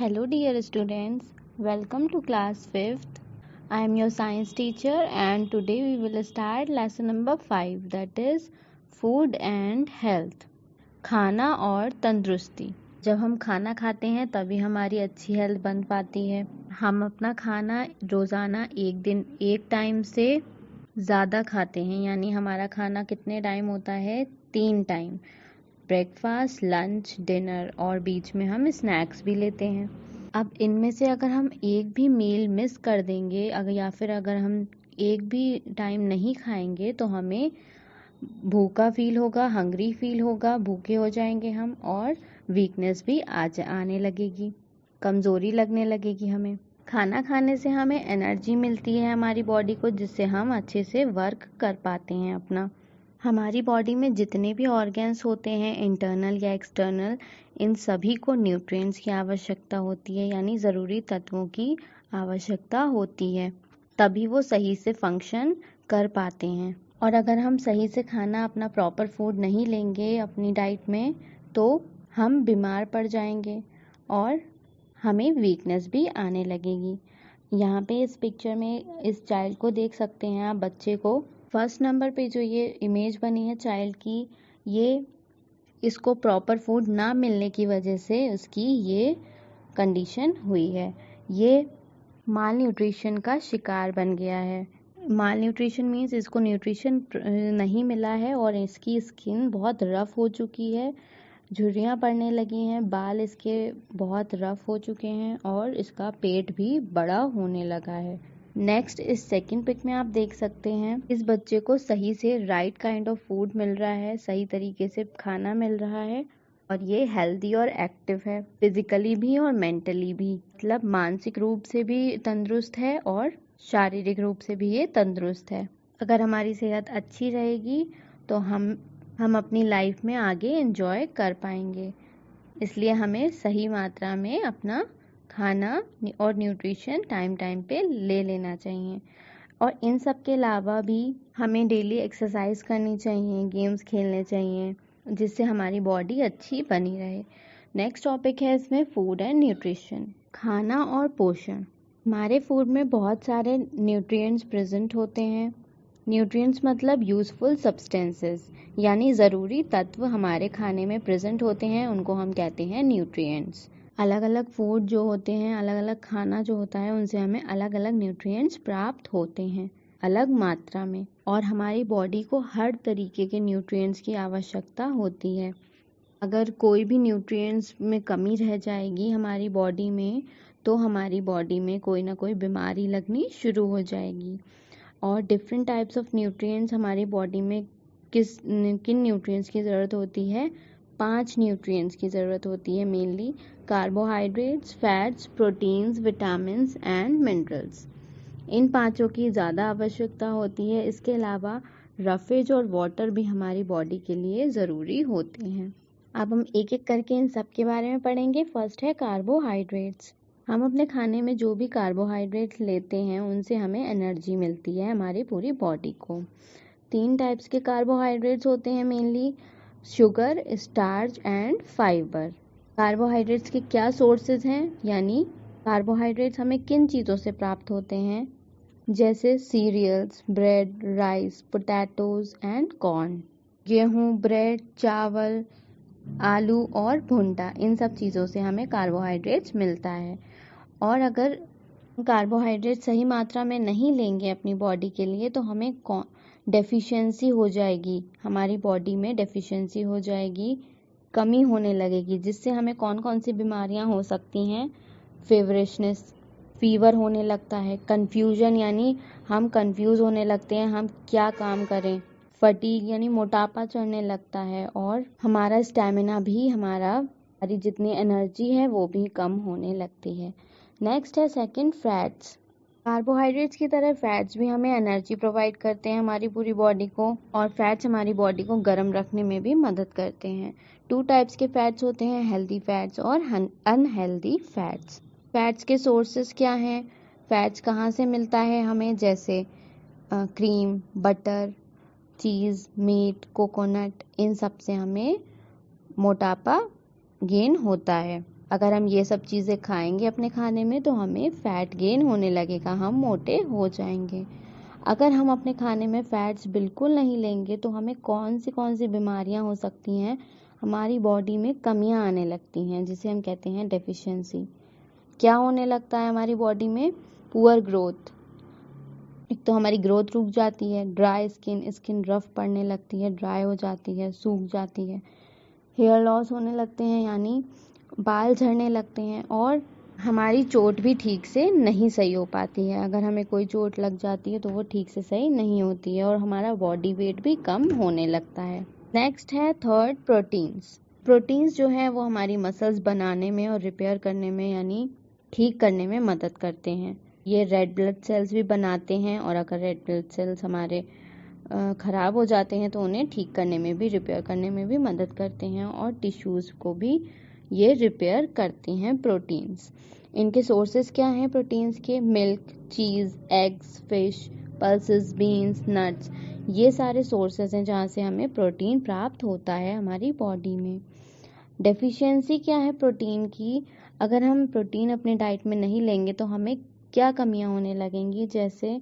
Hello dear students, welcome to class 5th. I am your science teacher and today we will start lesson number 5, that is food and health. खाना और तंदुरुस्ती। जब हम खाना खाते हैं तभी हमारी अच्छी हेल्थ बन पाती है। हम अपना खाना रोज़ाना एक दिन एक टाइम से ज़्यादा खाते हैं, यानी हमारा खाना कितने टाइम होता है? 3 टाइम, ब्रेकफास्ट, लंच, डिनर और बीच में हम स्नैक्स भी लेते हैं। अब इनमें से अगर हम एक भी मील मिस कर देंगे अगर हम एक भी टाइम नहीं खाएंगे तो हमें भूखा फील होगा, हंग्री फील होगा, भूखे हो जाएंगे हम और वीकनेस भी आने लगेगी, कमज़ोरी लगने लगेगी हमें। खाना खाने से हमें एनर्जी मिलती है हमारी बॉडी को, जिससे हम अच्छे से वर्क कर पाते हैं अपना। हमारी बॉडी में जितने भी ऑर्गन्स होते हैं, इंटरनल या एक्सटर्नल, इन सभी को न्यूट्रिएंट्स की आवश्यकता होती है, यानी ज़रूरी तत्वों की आवश्यकता होती है, तभी वो सही से फंक्शन कर पाते हैं। और अगर हम सही से खाना अपना प्रॉपर फूड नहीं लेंगे अपनी डाइट में तो हम बीमार पड़ जाएंगे और हमें वीकनेस भी आने लगेगी। यहाँ पे इस पिक्चर में इस चाइल्ड को देख सकते हैं आप, बच्चे को। फर्स्ट नंबर पे जो ये इमेज बनी है चाइल्ड की, ये इसको प्रॉपर फूड ना मिलने की वजह से उसकी ये कंडीशन हुई है। ये माल न्यूट्रिशन का शिकार बन गया है। माल न्यूट्रिशन मीन्स इसको न्यूट्रिशन नहीं मिला है और इसकी स्किन बहुत रफ़ हो चुकी है, झुर्रियाँ पड़ने लगी हैं, बाल इसके बहुत रफ़ हो चुके हैं और इसका पेट भी बड़ा होने लगा है। नेक्स्ट इस सेकंड पिक में आप देख सकते हैं इस बच्चे को सही से राइट काइंड ऑफ फूड मिल रहा है, सही तरीके से खाना मिल रहा है और ये हेल्दी और एक्टिव है, फिजिकली भी और मेंटली भी, मतलब मानसिक रूप से भी तंदुरुस्त है और शारीरिक रूप से भी ये तंदुरुस्त है। अगर हमारी सेहत अच्छी रहेगी तो हम अपनी लाइफ में आगे एंजॉय कर पाएंगे। इसलिए हमें सही मात्रा में अपना खाना और न्यूट्रिशन टाइम टाइम पे ले लेना चाहिए और इन सब के अलावा भी हमें डेली एक्सरसाइज करनी चाहिए, गेम्स खेलने चाहिए, जिससे हमारी बॉडी अच्छी बनी रहे। नेक्स्ट टॉपिक है इसमें फूड एंड न्यूट्रिशन, खाना और पोषण। हमारे फूड में बहुत सारे न्यूट्रिएंट्स प्रेजेंट होते हैं। न्यूट्रिएंट्स मतलब यूज़फुल सब्सटेंसेस, यानी ज़रूरी तत्व हमारे खाने में प्रेजेंट होते हैं, उनको हम कहते हैं न्यूट्रिएंट्स। अलग अलग फूड जो होते हैं, अलग अलग खाना जो होता है, उनसे हमें अलग अलग न्यूट्रिएंट्स प्राप्त होते हैं अलग मात्रा में, और हमारी बॉडी को हर तरीके के न्यूट्रिएंट्स की आवश्यकता होती है। अगर कोई भी न्यूट्रिएंट्स में कमी रह जाएगी हमारी बॉडी में तो हमारी बॉडी में कोई ना कोई बीमारी लगनी शुरू हो जाएगी। और डिफरेंट टाइप्स ऑफ न्यूट्रिएंट्स हमारी बॉडी में किन न्यूट्रिएंट्स की ज़रूरत होती है? 5 न्यूट्रिएंट्स की ज़रूरत होती है mainly: carbohydrates, fats, proteins, vitamins and minerals. इन पांचों की ज़्यादा आवश्यकता होती है। इसके अलावा रफेज और वाटर भी हमारी बॉडी के लिए ज़रूरी होते हैं। अब हम एक एक करके इन सब के बारे में पढ़ेंगे। फर्स्ट है कार्बोहाइड्रेट्स। हम अपने खाने में जो भी कार्बोहाइड्रेट्स लेते हैं उनसे हमें एनर्जी मिलती है हमारी पूरी बॉडी को। 3 टाइप्स के कार्बोहाइड्रेट्स होते हैं mainly: sugar, starch and fibre. Carbohydrates के क्या सोर्सेज हैं, यानी कार्बोहाइड्रेट्स हमें किन चीज़ों से प्राप्त होते हैं? जैसे cereals, bread, rice, potatoes and corn. गेहूँ, ब्रेड, चावल, आलू और भुट्टा, इन सब चीज़ों से हमें कार्बोहाइड्रेट्स मिलता है। और अगर कार्बोहाइड्रेट सही मात्रा में नहीं लेंगे अपनी बॉडी के लिए तो हमें डेफिशिएंसी हो जाएगी, हमारी बॉडी में डेफिशिएंसी हो जाएगी, कमी होने लगेगी, जिससे हमें कौन कौन सी बीमारियां हो सकती हैं? फेवरिशनेस, फीवर होने लगता है, कन्फ्यूजन यानी हम कंफ्यूज होने लगते हैं हम क्या काम करें, फटीग यानी मोटापा चढ़ने लगता है और हमारा स्टैमिना भी, हमारी जितनी एनर्जी है वो भी कम होने लगती है। नेक्स्ट है सेकंड, फैट्स। कार्बोहाइड्रेट्स की तरह फैट्स भी हमें एनर्जी प्रोवाइड करते हैं हमारी पूरी बॉडी को, और फैट्स हमारी बॉडी को गर्म रखने में भी मदद करते हैं। 2 टाइप्स के फैट्स होते हैं, हेल्दी फैट्स और अनहेल्दी फैट्स। फैट्स के सोर्सेस क्या हैं? फैट्स कहाँ से मिलता है हमें? जैसे क्रीम, बटर, चीज़, मीट, कोकोनट, इन सब से हमें मोटापा गेन होता है। अगर हम ये सब चीज़ें खाएंगे अपने खाने में तो हमें फैट गेन होने लगेगा, हम मोटे हो जाएंगे। अगर हम अपने खाने में फैट्स बिल्कुल नहीं लेंगे तो हमें कौन सी बीमारियां हो सकती हैं, हमारी बॉडी में कमियां आने लगती हैं जिसे हम कहते हैं डेफिशिएंसी। क्या होने लगता है हमारी बॉडी में? Poor growth. एक तो हमारी ग्रोथ रुक जाती है, ड्राई स्किन रफ पड़ने लगती है, ड्राई हो जाती है, सूख जाती है, हेयर लॉस होने लगते हैं यानी बाल झड़ने लगते हैं, और हमारी चोट भी ठीक से नहीं सही हो पाती है। अगर हमें कोई चोट लग जाती है तो वो ठीक से सही नहीं होती है और हमारा बॉडी वेट भी कम होने लगता है। नेक्स्ट है थर्ड, प्रोटीन्स। प्रोटीन्स जो है वो हमारी मसल्स बनाने में और रिपेयर करने में यानी ठीक करने में मदद करते हैं। ये रेड ब्लड सेल्स भी बनाते हैं और अगर रेड ब्लड सेल्स हमारे ख़राब हो जाते हैं तो उन्हें ठीक करने में भी, रिपेयर करने में भी मदद करते हैं और टिश्यूज़ को भी ये रिपेयर करती हैं प्रोटीन्स। इनके सोर्सेज क्या हैं प्रोटीन्स के? Milk, cheese, eggs, fish, pulses, beans, nuts, ये सारे सोर्सेज हैं जहाँ से हमें प्रोटीन प्राप्त होता है हमारी बॉडी में। डेफिशिएंसी क्या है प्रोटीन की? अगर हम प्रोटीन अपने डाइट में नहीं लेंगे तो हमें क्या कमियाँ होने लगेंगी? जैसे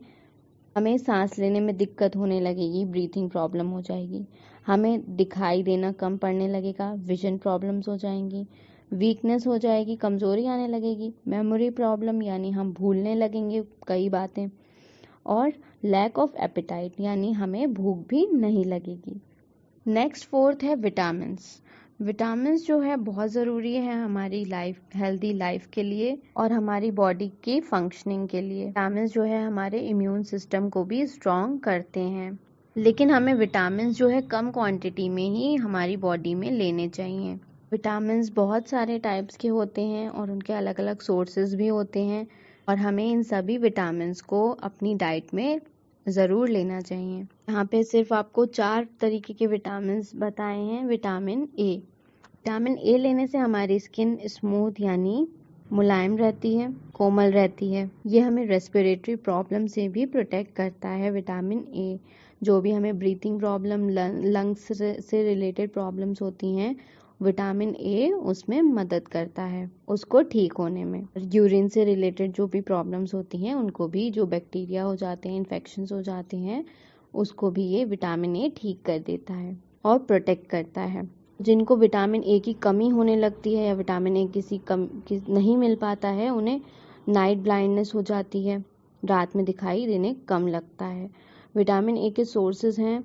हमें सांस लेने में दिक्कत होने लगेगी, ब्रीथिंग प्रॉब्लम हो जाएगी, हमें दिखाई देना कम पड़ने लगेगा, विजन प्रॉब्लम्स हो जाएंगी, वीकनेस हो जाएगी, कमज़ोरी आने लगेगी, मेमोरी प्रॉब्लम यानी हम भूलने लगेंगे कई बातें, और लैक ऑफ एपेटाइट यानी हमें भूख भी नहीं लगेगी। नेक्स्ट फोर्थ है विटामिन्स। विटामिन्स जो है बहुत ज़रूरी है हमारी लाइफ, हेल्दी लाइफ के लिए और हमारी बॉडी की फंक्शनिंग के लिए। विटामिन्स जो है हमारे इम्यून सिस्टम को भी स्ट्रॉन्ग करते हैं, लेकिन हमें विटामिन्स जो है कम क्वांटिटी में ही हमारी बॉडी में लेने चाहिए। विटामिन्स बहुत सारे टाइप्स के होते हैं और उनके अलग अलग सोर्सेज भी होते हैं और हमें इन सभी विटामिन्स को अपनी डाइट में ज़रूर लेना चाहिए। यहाँ पे सिर्फ आपको 4 तरीके के विटामिन्स बताए हैं। विटामिन ए लेने से हमारी स्किन स्मूथ यानी मुलायम रहती है, कोमल रहती है। ये हमें रेस्पिरेटरी प्रॉब्लम से भी प्रोटेक्ट करता है। विटामिन ए जो भी हमें ब्रीथिंग प्रॉब्लम, लंग्स से रिलेटेड प्रॉब्लम्स होती हैं, विटामिन ए उसमें मदद करता है उसको ठीक होने में। यूरिन से रिलेटेड जो भी प्रॉब्लम्स होती हैं उनको भी, जो बैक्टीरिया हो जाते हैं, इन्फेक्शंस हो जाते हैं, उसको भी ये विटामिन ए ठीक कर देता है और प्रोटेक्ट करता है। जिनको विटामिन ए की कमी होने लगती है या विटामिन ए नहीं मिल पाता है, उन्हें नाइट ब्लाइंडनेस हो जाती है, रात में दिखाई देने कम लगता है। विटामिन ए के सोर्सेज हैं,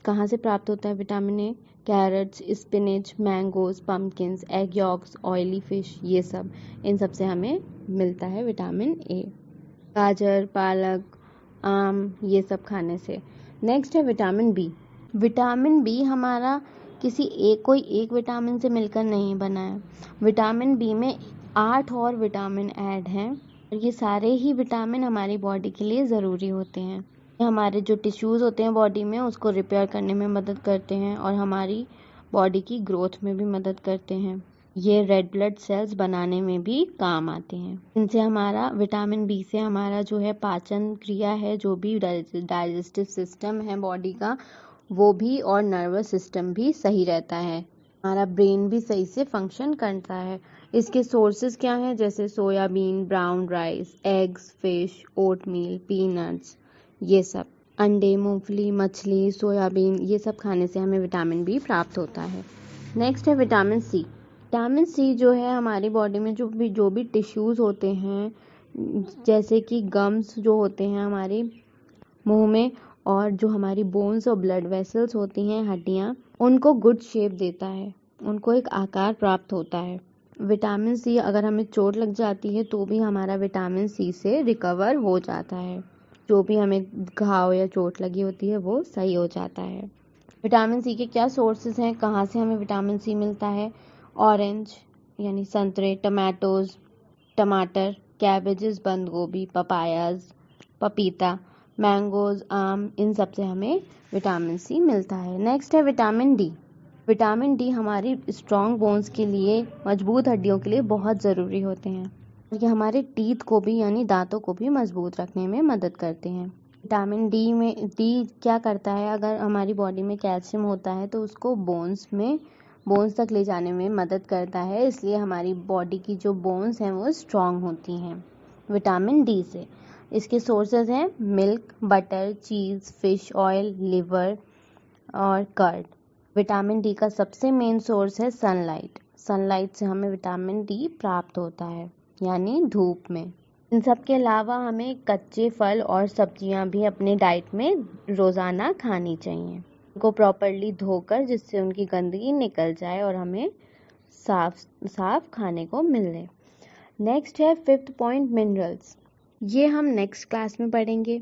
कहाँ से प्राप्त होता है vitamin A? Carrots, spinach, mangoes, pumpkins, egg yolks, oily fish, ये सब, इन सब से हमें मिलता है विटामिन ए। गाजर, पालक, आम, ये सब खाने से। नेक्स्ट है विटामिन बी। विटामिन बी हमारा कोई एक विटामिन से मिलकर नहीं बना है। विटामिन बी में 8 और विटामिन ऐड हैं और ये सारे ही विटामिन हमारी बॉडी के लिए ज़रूरी होते हैं। हमारे जो टिश्यूज़ होते हैं बॉडी में उसको रिपेयर करने में मदद करते हैं और हमारी बॉडी की ग्रोथ में भी मदद करते हैं। ये रेड ब्लड सेल्स बनाने में भी काम आते हैं। इनसे हमारा, विटामिन बी से हमारा जो है पाचन क्रिया है, जो भी डाइजेस्टिव सिस्टम है बॉडी का, वो भी, और नर्वस सिस्टम भी सही रहता है। हमारा ब्रेन भी सही से फंक्शन करता है। इसके सोर्सेज क्या हैं? जैसे soybean, brown rice, eggs, fish, oatmeal, peanuts, ये सब, अंडे, मूंगफली, मछली, सोयाबीन, ये सब खाने से हमें विटामिन बी प्राप्त होता है। नेक्स्ट है विटामिन सी। विटामिन सी जो है हमारी बॉडी में जो भी टिश्यूज़ होते हैं, जैसे कि गम्स जो होते हैं हमारे मुंह में, और जो हमारी बोन्स और ब्लड वेसल्स होती हैं, हड्डियाँ, उनको गुड शेप देता है, उनको एक आकार प्राप्त होता है। विटामिन सी, अगर हमें चोट लग जाती है तो भी हमारा विटामिन सी से रिकवर हो जाता है। जो भी हमें घाव या चोट लगी होती है वो सही हो जाता है। विटामिन सी के क्या सोर्सेज हैं, कहाँ से हमें विटामिन सी मिलता है? ऑरेंज यानी संतरे, टमाटर, कैबेजेस, बंद गोभी, पपायाज, पपीता, मैंगोज, आम, इन सब से हमें विटामिन सी मिलता है। नेक्स्ट है विटामिन डी। विटामिन डी हमारी स्ट्रॉन्ग बोन्स के लिए, मजबूत हड्डियों के लिए बहुत ज़रूरी होते हैं। ये हमारे टीथ को भी यानी दांतों को भी मजबूत रखने में मदद करते हैं। विटामिन डी क्या करता है? अगर हमारी बॉडी में कैल्शियम होता है तो उसको बोन्स में बोन्स तक ले जाने में मदद करता है, इसलिए हमारी बॉडी की जो बोन्स हैं वो स्ट्रॉन्ग होती हैं। विटामिन डी से इसके सोर्सेज हैं मिल्क, बटर, चीज़, फिश ऑयल, लिवर और कर्ड। विटामिन डी का सबसे मेन सोर्स है सनलाइट। सनलाइट से हमें विटामिन डी प्राप्त होता है, यानी धूप में। इन सब के अलावा हमें कच्चे फल और सब्जियां भी अपने डाइट में रोज़ाना खानी चाहिए, उनको प्रॉपरली धोकर, जिससे उनकी गंदगी निकल जाए और हमें साफ साफ खाने को मिले। नेक्स्ट है 5th पॉइंट, मिनरल्स। ये हम नेक्स्ट क्लास में पढ़ेंगे।